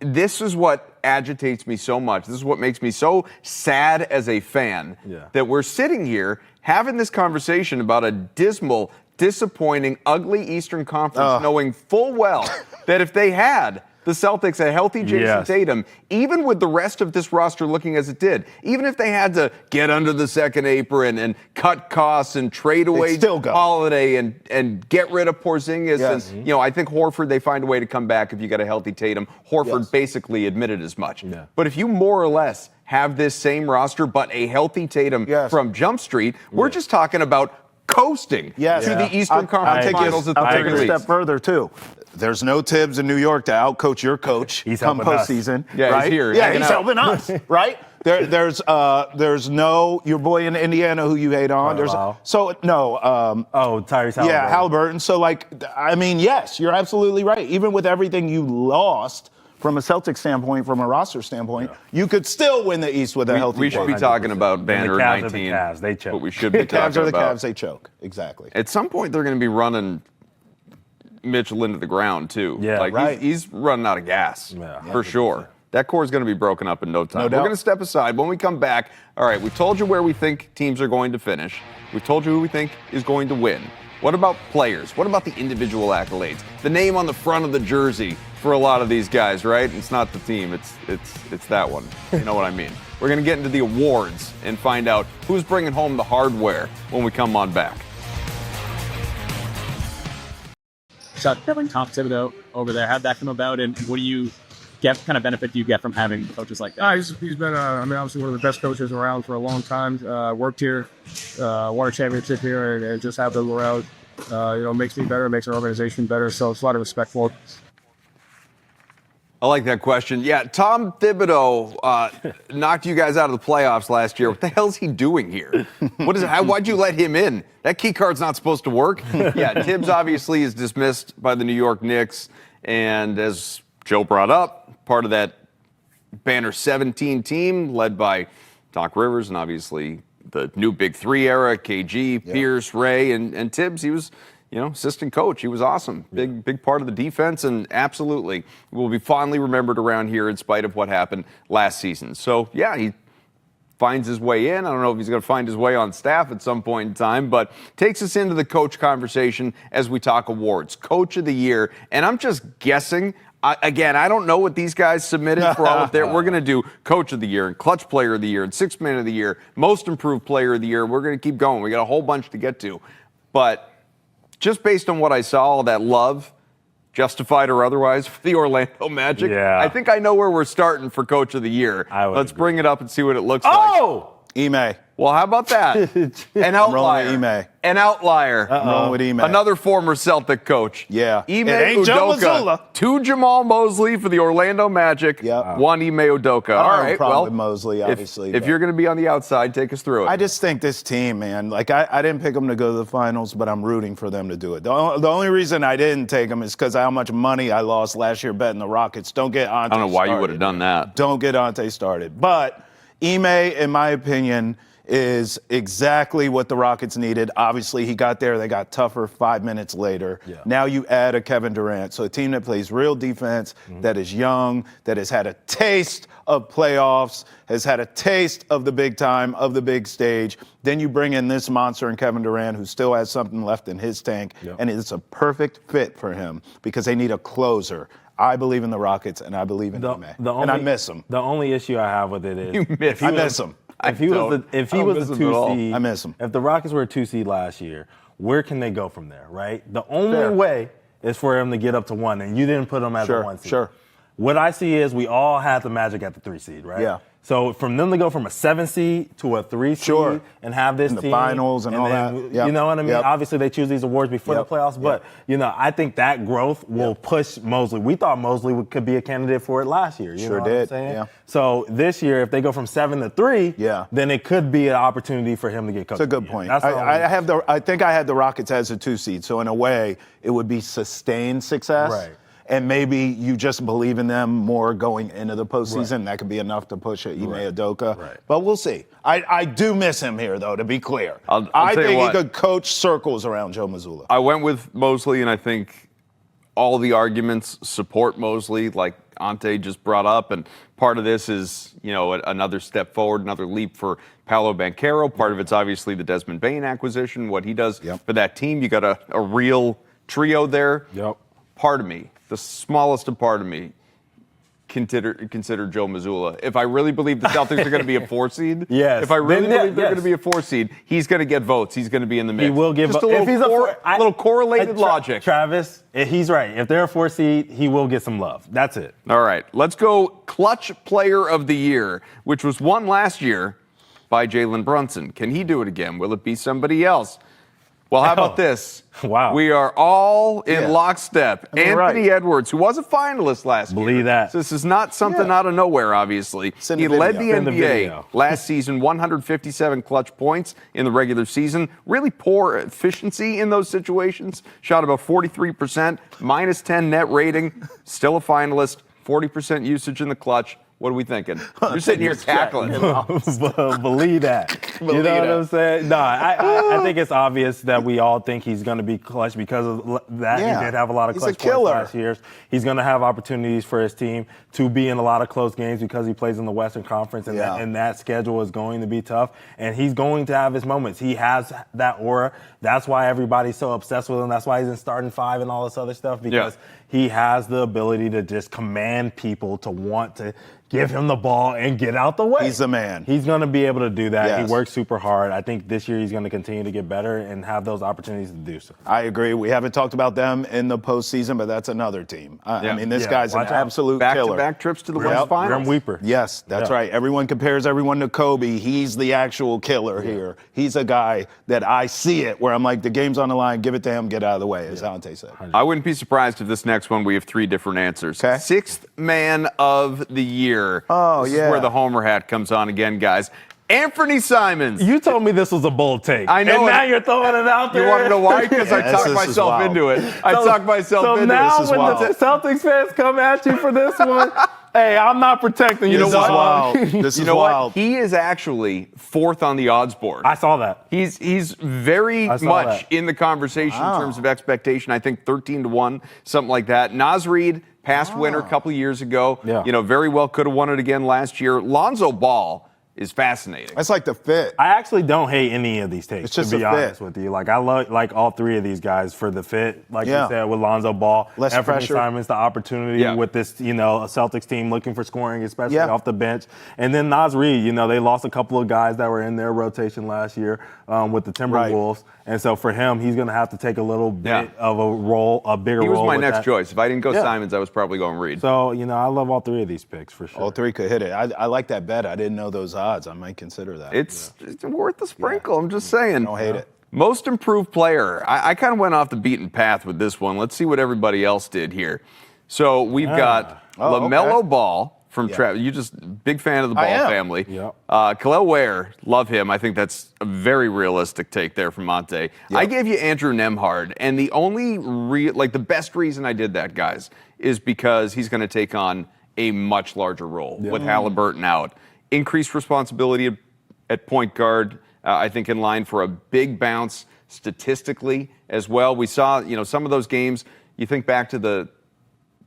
This is what agitates me so much. This is what makes me so sad as a fan that we're sitting here having this conversation about a dismal, disappointing, ugly Eastern Conference, knowing full well that if they had the Celtics a healthy Jason Tatum, even with the rest of this roster looking as it did, even if they had to get under the second apron and cut costs and trade away Holiday and get rid of Porzingis, and I think Horford, they find a way to come back if you got a healthy Tatum. Horford basically admitted as much. But if you more or less have this same roster but a healthy Tatum from Jump Street, we're just talking about coasting to the Eastern Conference Finals at the very least. I'll take it a step further, too. There's no Tibbs in New York to outcoach your coach come postseason. Yeah, he's here. Yeah, he's helping us, right? There's no your boy in Indiana who you hate on. Tyrese Halliburton. Yeah, Halliburton. So, yes, you're absolutely right. Even with everything you lost from a Celtics standpoint, from a roster standpoint, you could still win the East with a healthy. We should be talking about Banner 19. The Cavs, they choke. But we should be talking about the Cavs, they choke. Exactly. At some point, they're going to be running Mitchell into the ground too. He's running out of gas for sure. That core is going to be broken up in no time. We're going to step aside. When we come back, all right, we told you where we think teams are going to finish. We told you who we think is going to win. What about players? What about the individual accolades? The name on the front of the jersey for a lot of these guys, right? It's not the team. It's that one. You know what I mean? We're going to get into the awards and find out who's bringing home the hardware when we come on back. So Tom Thibodeau over there, how'd that come about, and what do you get? What kind of benefit do you get from having coaches like that? He's been, obviously one of the best coaches around for a long time. Worked here, won a championship here, and just have them around, makes me better, makes our organization better. So it's a lot of respect for it. I like that question. Yeah, Tom Thibodeau knocked you guys out of the playoffs last year. What the hell is he doing here? Why'd you let him in? That key card's not supposed to work. Yeah, Tibbs obviously is dismissed by the New York Knicks, and as Joe brought up, part of that Banner 17 team led by Doc Rivers and obviously the new Big Three era, KG, Pierce, Ray, and Tibbs. He was assistant coach. He was awesome. Big part of the defense, and absolutely will be fondly remembered around here in spite of what happened last season. So, yeah, he finds his way in. I don't know if he's going to find his way on staff at some point in time, but takes us into the coach conversation as we talk awards. Coach of the year, and I'm just guessing. Again, I don't know what these guys submitted for all of their. We're going to do Coach of the Year and Clutch Player of the Year and Sixth Man of the Year, Most Improved Player of the Year. We're going to keep going. We got a whole bunch to get to. But just based on what I saw, all that love, justified or otherwise, for the Orlando Magic, I think I know where we're starting for Coach of the Year. Let's bring it up and see what it looks like. Ime. Well, how about that? An outlier. rolling with Ime. An outlier. I'm rolling with Ime. Another former Celtic coach. Yeah. Ime It ain't Joe Udoka. Mazzulla. 2 Jamal Mosley for the Orlando Magic. Yep. 1 Ime Udoka. I All don't have a right. problem Well, with Mosley, obviously. if but you're going to be on the outside, take us through it. I just think this team, man, like I didn't pick them to go to the finals, but I'm rooting for them to do it. The only reason I didn't take them is because of how much money I lost last year betting the Rockets. Don't get Ante I don't know why you started. would have done that. Don't get Ante started. But Ime, in my opinion, is exactly what the Rockets needed. Obviously, he got there. They got tougher 5 minutes later. Yeah. Now you add a Kevin Durant. So a team that plays real defense, that is young, that has had a taste of playoffs, has had a taste of the big time, of the big stage. Then you bring in this monster in Kevin Durant, who still has something left in his tank. Yep. And it's a perfect fit for him because they need a closer. I believe in the Rockets, and I believe in Ime. And I miss him. The only issue I have with it is I miss him. If he was a 2 seed, I miss him. If the Rockets were a 2 seed last year, where can they go from there, right? The only way is for him to get up to 1, and you didn't put him as a 1 seed. Sure. What I see is we all had the Magic at the 3 seed, right? Yeah. So from them to go from a 7 seed to a 3 seed Sure. and have this In the team finals and all then, that. Yep. You know what I mean? Yep. Obviously, they choose these awards before Yep. the playoffs, but I think that growth will push Mosley. We thought Mosley could be a candidate for it last year. You Sure know what did, I'm saying? yeah. So this year, if they go from 7 to 3, then it could be an opportunity for him to get coached. That's a good point. That's I think I had the Rockets as a 2 seed, so in a way, it would be sustained success. Right. And maybe you just believe in them more going into the postseason. That could be enough to push Ime Udoka. Right. But we'll see. I do miss him here, though, to be clear. I'll I tell you think he what. could coach circles around Joe Mazzulla. I went with Mosley, and I think all the arguments support Mosley, like Ante just brought up. And part of this is, another step forward, another leap for Paolo Banchero. Part of it's obviously the Desmond Bane acquisition, what he does for that team. You got a real trio there. Yep. Part of me, the smallest of part of me, consider Joe Mazzulla. If I really believe the Celtics are going to be a 4 seed, Yes. if I really Then, believe they're yes. going to be a 4 seed, he's going to get votes. He's going to be in the mix. He will give Just a votes. little, little correlated logic. Travis, he's right. If they're a 4 seed, he will get some love. That's it. All right, let's go clutch player of the year, which was won last year by Jaylen Brunson. Can he do it again? Will it be somebody else? Well, how about this? Wow. We are all in lockstep. Anthony Edwards, who was a finalist last year. Believe that. So this is not something out of nowhere, obviously. Send He the led the video. Send the NBA video. last season, 157 clutch points in the regular season. Really poor efficiency in those situations. Shot about 43%, minus 10 net rating. Still a finalist, 40% usage in the clutch. What are we thinking? You're sitting here cackling. Believe that. You know what I'm saying? No, I think it's obvious that we all think he's going to be clutch because of that. Yeah. He did have a lot of He's clutch a killer. points last year. He's going to have opportunities for his team to be in a lot of close games because he plays in the Western Conference, and that schedule is going to be tough. And he's going to have his moments. He has that aura. That's why everybody's so obsessed with him. That's why he's in starting 5 and all this other stuff, because he has the ability to just command people to want to give him the ball and get out the way. He's the man. He's going to be able to do that. Yes. He works super hard. I think this year he's going to continue to get better and have those opportunities to do so. I agree. We haven't talked about them in the postseason, but that's another team. I mean, this guy's an Watch out. absolute killer. Back-to-back trips to the West Finals. Grim Weeper. Yes, that's right. Everyone compares everyone to Kobe. He's the actual killer here. He's a guy that I see it where I'm like, the game's on the line, give it to him, get out of the way, as Ante said. I wouldn't be surprised if this next one we have 3 different answers. Okay. 6th man of the year. Oh, This is where the homer hat comes on again, guys. Anthony Simons. You told me this was a bold take. I know. And now you're throwing it out there. You want to know why? Because I talked this is myself wild. into it. I talked myself into it. So now This is when wild. the Celtics fans come at you for this one, hey, I'm not protecting you. know This what? is wild. This You is know wild. what? He is actually 4th on the odds board. I saw that. He's very I saw much that. in the conversation in terms of expectation. I think 13-1, something like that. Naz Reid, past winner a couple of years ago. Yeah. Very well could have won it again last year. Lonzo Ball is fascinating. That's like the fit. I actually don't hate any of these takes, It's just to be a fit. honest with you. Like, I like all 3 of these guys for the fit. Like you Yeah. said, with Lonzo Ball, Less Anthony pressure. Simons, the opportunity with this, a Celtics team looking for scoring, especially Yeah. off the bench. And then Naz Reid, they lost a couple of guys that were in their rotation last year with the Timberwolves. And so for him, he's going to have to take a little bit of a role, a bigger He role. was my with next that. choice. If I didn't go Simons, I was probably going Reid. So, I love all 3 of these picks for sure. All 3 could hit it. I like that bet. I didn't know those odds. odds. I might consider that. It's worth the sprinkle. I'm just saying. Don't hate it. Most improved player. I kind of went off the beaten path with this one. Let's see what everybody else did here. So we've got LaMelo Ball from Travis. You just big fan of the Ball family. Yep. Khalil Ware, love him. I think that's a very realistic take there from Monte. Yep. I gave you Andrew Nembhard, and the only the best reason I did that, guys, is because he's going to take on a much larger role with Halliburton out. Increased responsibility at point guard. I think in line for a big bounce statistically as well. We saw, some of those games. You think back to the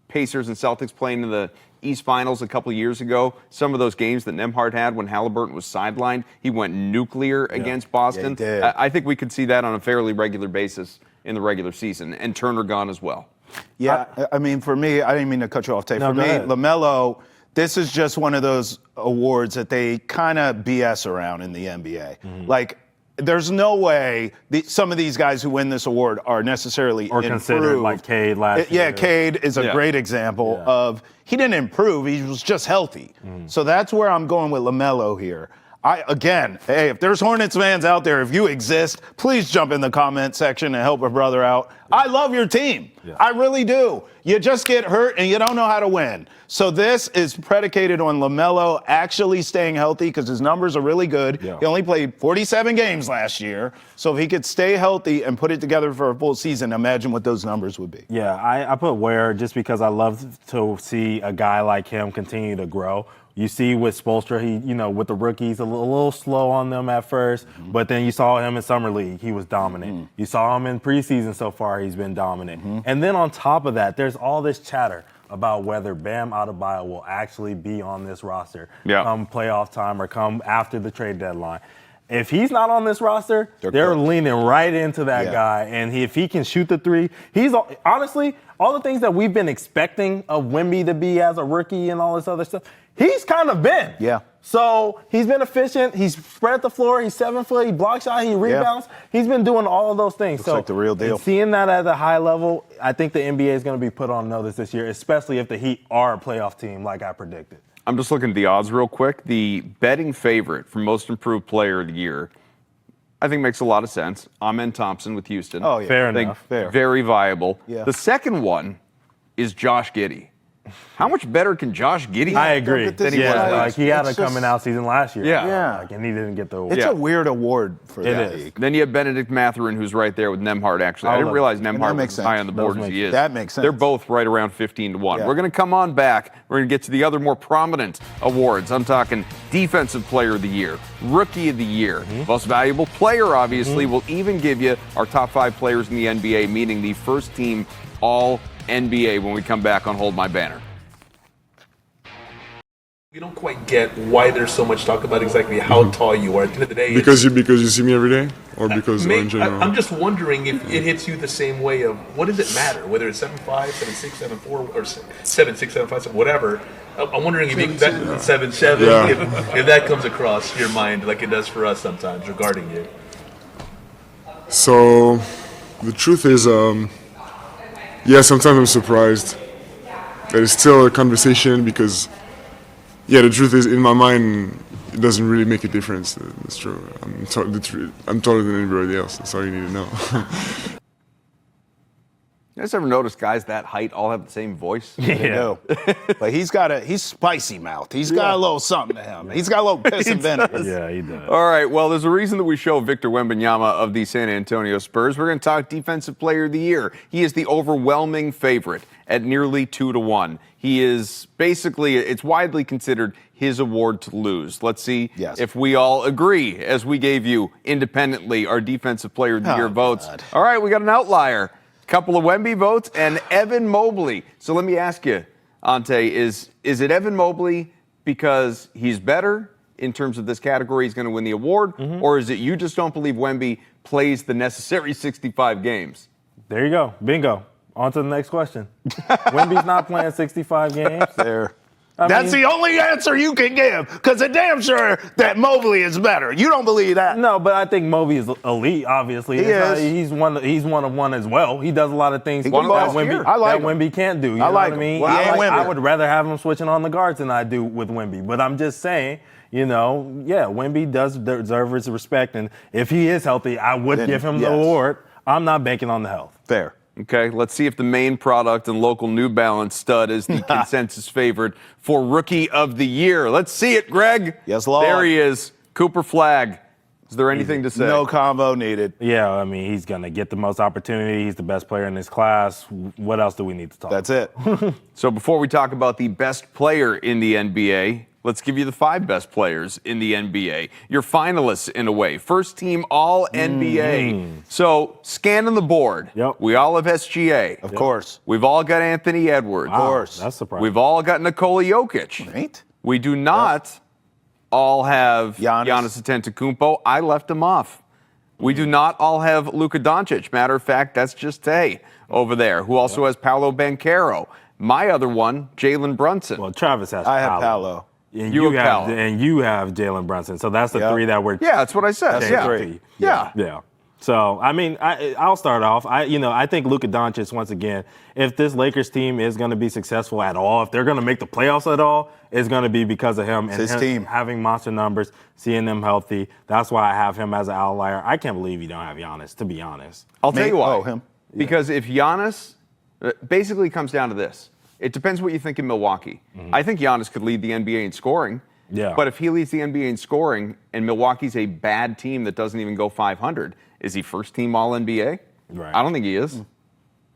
Pacers and Celtics playing in the East Finals a couple of years ago. Some of those games that Nembhard had when Halliburton was sidelined, he went nuclear against Boston. Yeah, he did. I think we could see that on a fairly regular basis in the regular season. And Turner gone as well. Yeah, I mean, for me, I didn't mean to cut you off, Tay. For me, LaMelo, this is just one of those awards that they kind of BS around in the NBA. Like, there's no way some of these guys who win this award are necessarily or considered like Cade last year. Yeah, Cade is a great example of he didn't improve; he was just healthy. So that's where I'm going with LaMelo here. Hey, if there's Hornets fans out there, if you exist, please jump in the comment section and help a brother out. I love your team. Yeah. I really do. You just get hurt and you don't know how to win. So this is predicated on LaMelo actually staying healthy because his numbers are really good. Yeah. He only played 47 games last year. So if he could stay healthy and put it together for a full season, imagine what those numbers would be. Yeah, I put Ware just because I love to see a guy like him continue to grow. You see with Spoelstra, he, with the rookies, a little slow on them at first, but then you saw him in Summer League. He was dominant. You saw him in preseason so far. He's been dominant. And then on top of that, there's all this chatter about whether Bam Adebayo will actually be on this roster come playoff time or come after the trade deadline. If he's not on this roster, they're leaning right into that guy. And if he can shoot the three, he's honestly, all the things that we've been expecting of Wemby to be as a rookie and all this other stuff, he's kind of been. Yeah. So he's been efficient. He's spread the floor. He's 7 foot. He blocks shot. He rebounds. He's been doing all of those things. Looks like the real deal. Seeing that at a high level, I think the NBA is going to be put on notice this year, especially if the Heat are a playoff team like I predicted. I'm just looking at the odds real quick. The betting favorite for most improved player of the year, I think makes a lot of sense. Amen Thompson with Houston. Oh, yeah. Fair I think enough. Very viable. Yeah. The second one is Josh Giddey. How much better can Josh Giddey? I agree. Than he was last he had a coming out season last year. Yeah. And he didn't get the award. It's a weird award for that league. Then you have Benedict Mathurin, who's right there with Nembhard, actually. I didn't realize Nembhard was as high on the board as he is. That makes sense. They're both right around 15-1. Yeah. We're going to come on back. We're going to get to the other more prominent awards. I'm talking Defensive Player of the Year, Rookie of the Year, Most Valuable Player, obviously. We'll even give you our top 5 players in the NBA, meaning the first team All-NBA when we come back on Hold My Banner. We don't quite get why there's so much talk about exactly how tall you are. At the end of the day, because you see me every day, or because in general. I'm just wondering if it hits you the same way of what does it matter whether it's 7'5", 7'6", 7'4", or 7'6", 7'5", whatever. I'm wondering if 7'7", if that comes across your mind like it does for us sometimes regarding you. So, the truth is, sometimes I'm surprised that it's still a conversation because. Yeah, the truth is, in my mind, it doesn't really make a difference. That's true. I'm taller than anybody else. That's all you need to know. You guys ever notice guys that height all have the same voice? Yeah. But he's spicy mouth. He's got a little something to him. He's got a little piss and vinegar. Yeah, he does. All right, well, there's a reason that we show Victor Wembanyama of the San Antonio Spurs. We're going to talk Defensive Player of the Year. He is the overwhelming favorite at nearly 2-1. He is basically, it's widely considered his award to lose. Let's see if we all agree, as we gave you independently our Defensive Player of the Year votes. God. All right, we got an outlier. Couple of Wemby votes and Evan Mobley. So let me ask you, Ante, is it Evan Mobley because he's better in terms of this category, he's going to win the award, or is it you just don't believe Wemby plays the necessary 65 games? There you go. Bingo. On to the next question. Wemby's not playing 65 games. There. That's the only answer you can give, because I'm damn sure that Mobley is better. You don't believe that? No, but I think Mobley is elite. Obviously, he's one of one as well. He does a lot of things that Wemby can't do. You know what I mean? I would rather have him switching on the guards than I do with Wemby. But I'm just saying, Wemby does deserve his respect, and if he is healthy, I would give him the award. I'm not banking on the health. Fair. Okay, let's see if the main product and local New Balance stud is the consensus favorite for Rookie of the Year. Let's see it, Greg. Yes, Lord. There he is, Cooper Flagg. Is there anything to say? No combo needed. Yeah, I mean, he's going to get the most opportunity. He's the best player in his class. What else do we need to talk about? That's it. So before we talk about the best player in the NBA, let's give you the 5 best players in the NBA. Your finalists, in a way. First team All-NBA. So, scanning the board. Yep. We all have SGA. Of course. We've all got Anthony Edwards. Wow, Of course. That's surprising. We've all got Nikola Jokic. Right? We do not all have Giannis Antetokounmpo. I left him off. We do not all have Luka Doncic. Matter of fact, that's just Tay over there, who also has Paolo Banchero. My other one, Jalen Brunson. Well, Travis has I have Paolo. And You you have have Paolo. and you have Jalen Brunson. So that's the 3 that we're Yeah, that's what I said. That's Yeah. the 3. Yeah. So, I mean, I'll start off. I think Luka Doncic, once again, if this Lakers team is going to be successful at all, if they're going to make the playoffs at all, it's going to be because of him and his him team having monster numbers, seeing them healthy. That's why I have him as an outlier. I can't believe you don't have Giannis, to be honest. I'll tell you why. Oh, him. Because if Giannis, basically comes down to this. It depends what you think in Milwaukee. I think Giannis could lead the NBA in scoring. Yeah. But if he leads the NBA in scoring and Milwaukee's a bad team that doesn't even go 500, is he first team All-NBA? Right. I don't think he is.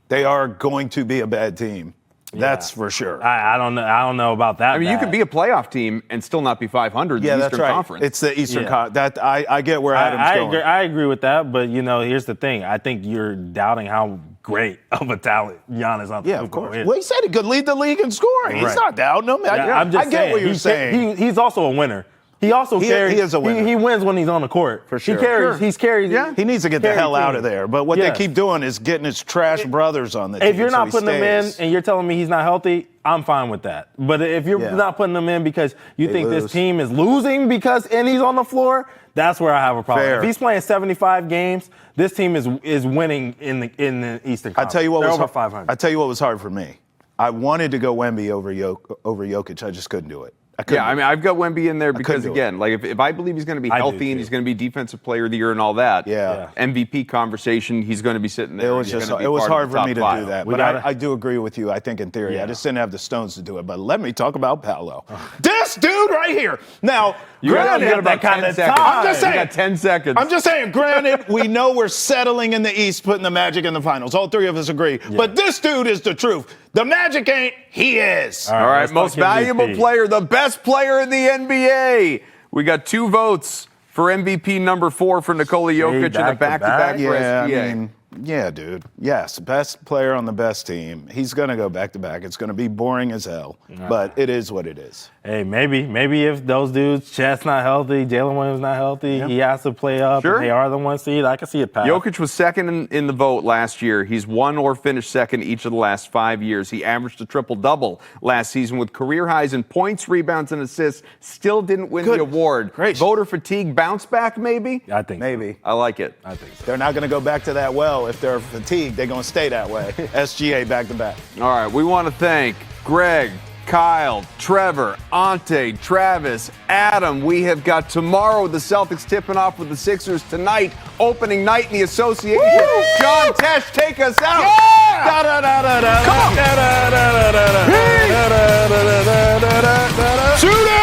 They are going to be a bad team. That's for sure. I don't know. I don't know about that. I mean, you could be a playoff team and still not be 500 in the that's Eastern right. Conference. It's the Eastern Conference. I get where Adam's going. I agree with that, but here's the thing. I think you're doubting how great of a talent Giannis Antetokounmpo Yeah, of course. is. Well, he said he could lead the league in scoring. He's Right. not doubting him. I'm just I get what you're saying. He's also a winner. He also carries. He is a winner. He wins when he's on the court. For sure. He carries. He's carried. Yeah. He needs to get the hell out of there. But what they keep doing is getting his trash brothers on the team. If you're not so putting him in and you're telling me he's not healthy, I'm fine with that. But if you're not putting him in because you think lose. this team is losing and he's on the floor, that's where I have a problem. Fair. If he's playing 75 games, this team is winning in the Eastern Conference. I tell you what They're was over 500. I tell you what was hard for me. I wanted to go Wemby over Jokic. I just couldn't do it. Yeah, I mean, I've got Wemby in there because, do again, like if I believe he's going to be I do healthy and too. he's going to be Defensive Player of the Year and all that, Yeah. MVP conversation, he's going to be sitting there. It was He's just gonna be it was part of hard the for top me to 5. do that. We But gotta- I do agree with you. I think in theory, Yeah. I just didn't have the stones to do it. But let me talk about Paolo. This dude right here. Now, granted, got about 10 seconds. I'm just saying. You got 10 seconds. I'm just saying, granted, we know we're settling in the East, putting the Magic in the finals. All 3 of us agree. But this dude is the truth. The Magic ain't, he is. All right, let's most talk valuable MVP. player, the best player in the NBA. We got 2 votes for MVP number 4 for Nikola Jokic and a back-to-back for Yeah, SGA. I mean, yeah, dude. Yes, best player on the best team. He's going to go back-to-back. It's going to be boring as hell. But it is what it is. Hey, maybe if those dudes, Chet's not healthy, Jalen Williams not healthy, he has to play up. Sure. And they are the 1 seed. I can see it pass. Jokic was second in the vote last year. He's won or finished second each of the last 5 years. He averaged a triple-double last season with career highs in points, rebounds, and assists. Still didn't win the award. Great. Voter fatigue bounce back, maybe? I think so. Maybe. I like it. I think so. They're not going to go back to that well. If they're fatigued, they're going to stay that way. SGA back-to-back. All right, we want to thank Greg, Kyle, Trevor, Ante, Travis, Adam. We have got tomorrow the Celtics tipping off with the Sixers tonight, opening night in the association. Woo! John Tesh, take us out. Yeah! Da-da-da-da-da. Come on! Hey! Shoot it!